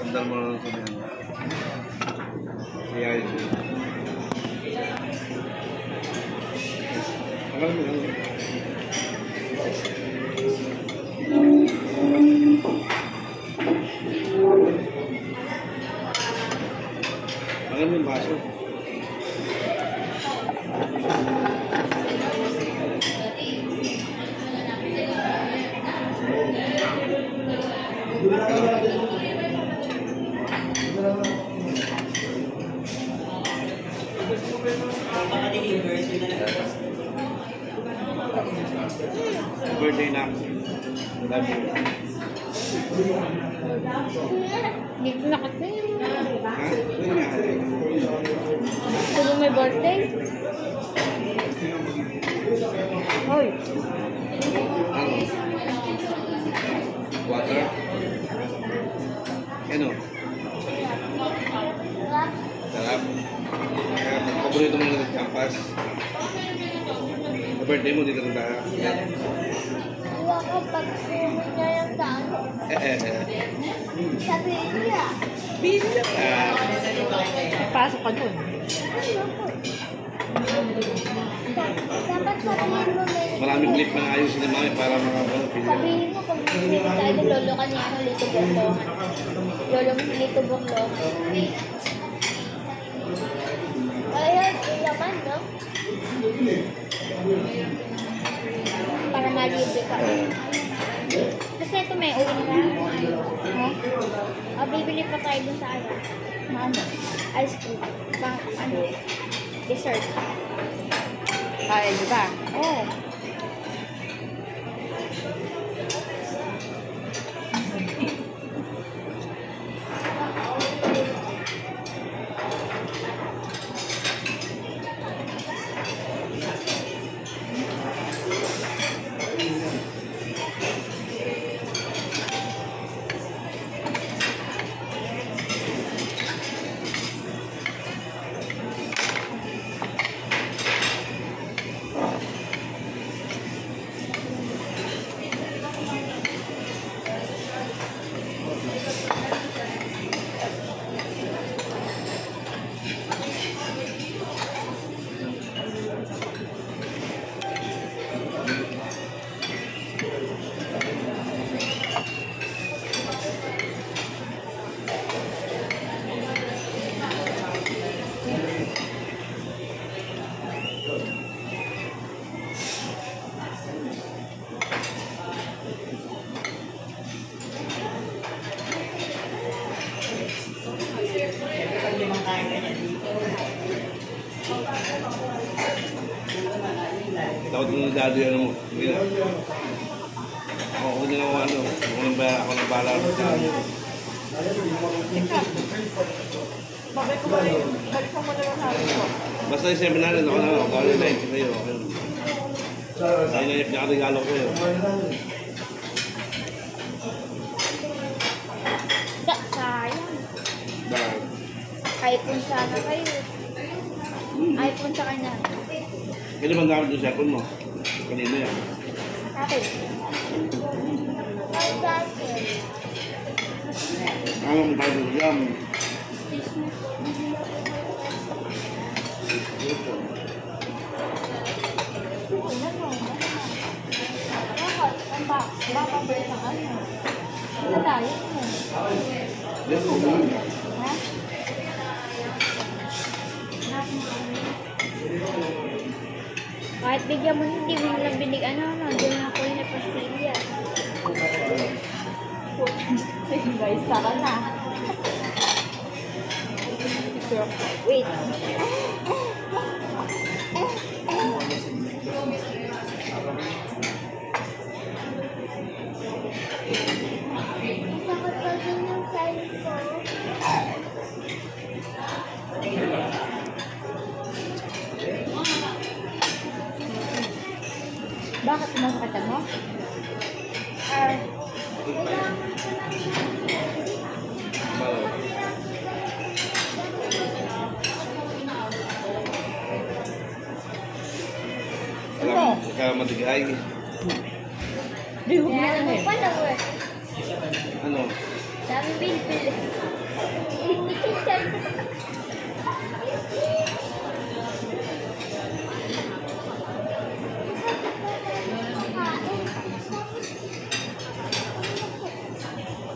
Sandal mo lang sa mga. Kaya yun. Alam mo lang. Alam mo yung baso. Birthday na. Love you. Dito na kasi. Ha? Kung may birthday? Hoy. Ano? Water? Ano? Sarap. Kaya paborito mo na nagkampas. Sa birthday mo, dito na tayo. Iwa ko pag sumit na yung saan. Sabi niya. Bisa ka. Pasok ka dun. Dapat sabihin mo may... Maraming clip na ayusin ni Mami para makapanood. Sabihin mo kung may tayo ng lolo ka niya ano, Lito Boklo. Lolo Lito Boklo. Kaya, ilaman, no? Para malibre ka. Kasi ito may uwi na. Bibili pa tayo dun sa ano. Ano? Ice cream. Pang ano? Dessert. Ay, di ba? Oh. Tawad mo na dado yan mo. Hindi na. Ako din ako ano. Ako nang bala sa ano. Bakit ko ba yun? Balik mo na lang sabi ko. Basta yung 700 ako na ako. Kaya na yun. Kita yun. Kaya na yung pinakaregalo ko yun. Sayang. Bakit? iPhone sana kayo. iPhone sa kanya. Pwede bang gamit yung cellphone mo? Kanino yan? Akin. Ay, dati. Ano mo tayo sa jam? Bakit ba ng ano? Ano tayo? Yes, okay. Ha? Kahit bigyan mo hindi mo lang binig ano, doon na ako yung pastilya. Guys, saka na. Wait. Sakot pa din yung sign ko. Bakit sumasakit mo? Kaya matigay. Di ko Ano na pa na Ano? Sa Dami bilbil. Chinchan.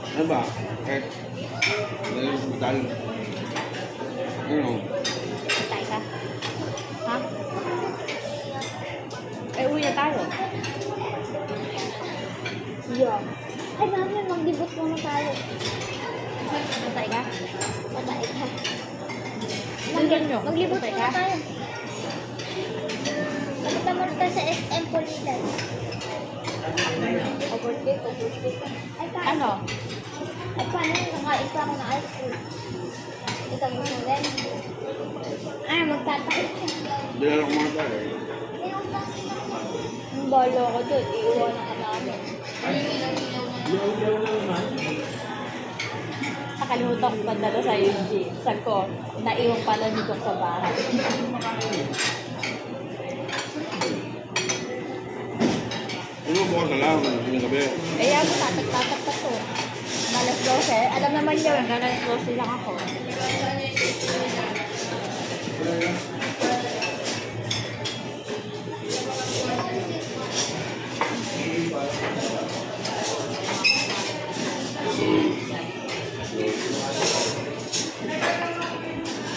Ano ba? Kahit ngayon sa hospital. Ano? Patay ka. Ha? Eh, uwi na tayo. Yeah. Ay, mami, maglibot muna tayo. Patay ka? Patay ka. Tingnan nyo. Maglibot Patay muna ka? tayo. Nakita mo tayo sa SM Politan. Overtake. Ay, paano? Ano? Ay, paano? Nakain pa ako ng ice cream. Ikaw mo rin. Ay, magtatay ka. Hindi na ako mga tayo. Ang balo ko doon. Iiwanan ka namin. Nakalimutan ko padala sa UG. Sabi ko, naiwan pala ni Doc sa bahay. Ano bukas na lang? Yung gabi. Kaya mo, tatak-tatak pa to. Alas 12. Alam naman niya, hanggang alas 12 lang ako.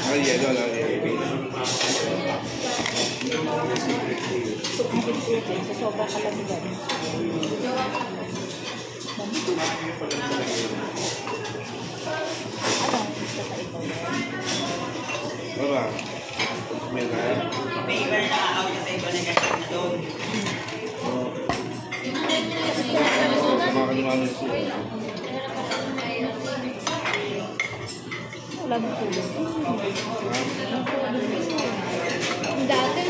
Ay, yelo lang. Sa sobrang kalamigan. Ano? Sa ito. Ano ba? May kaya? Mga kanimanon siya. Wala mong tulog. Dati,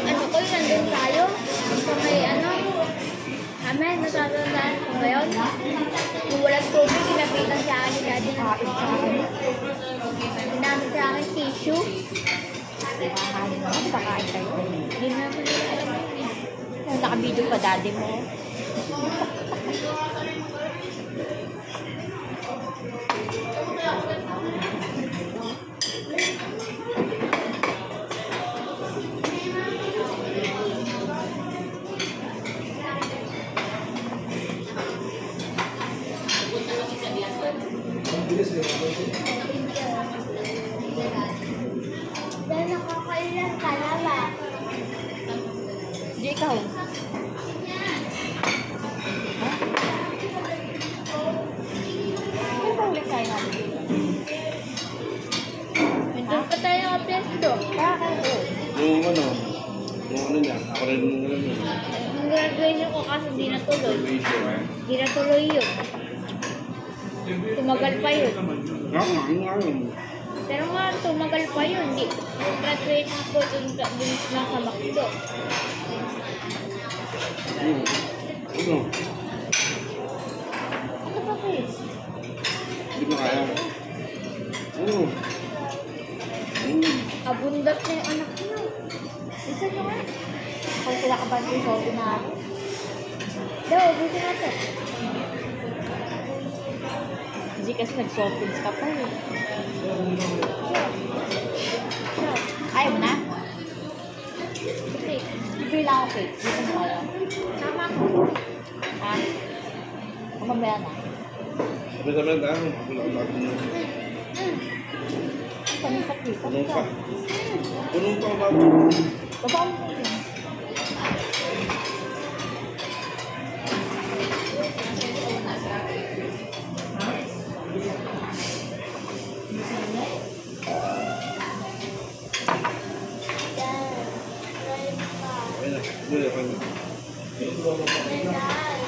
ano ko, nandun tayo. Sa may ano, kami, natatandaan ko ngayon. Kung walang tubig, kinapitan sa akin ni Daddy ng tissue. Ginamit sa akin tissue. Kakain mo. Kakain tayo. Hindi na ako alam mo. Nakabidyo pa daddy mo. Dahil nakakailan ka na ba? Di ikaw. Ano ba ulit tayo natin? Nandun pa tayo ng aplesto. Kaya kayo. Yung ano niya, ako rin yung alam yun. Nung graduation ko kasi di natuloy. Graduation. Di natuloy yun. Tumagal pa yun. Ano? Pero nga, tumagal pa yun. Di, graduate ako dun lang sa Macdo. Ano? Ano ba Chris? Hindi mo kaya. Ano? Abundat na yung anak niyo. Isa nyo nga. Kung sila ka ba yung hobby na ako? Daw, buti natin. Hindi kasi nag-softings ka pa eh. Sure. Ayaw mo na? Okay. Bibili lang ako cake. Dito mo kaya. Tama ko. Ha? O mamaya na. Sabi tayo. Wala ko lahat mo. Kami sa cake. Punong pa. Punong pa ba? Baba mo mo yun. Ayun na. Bili pa. Yan.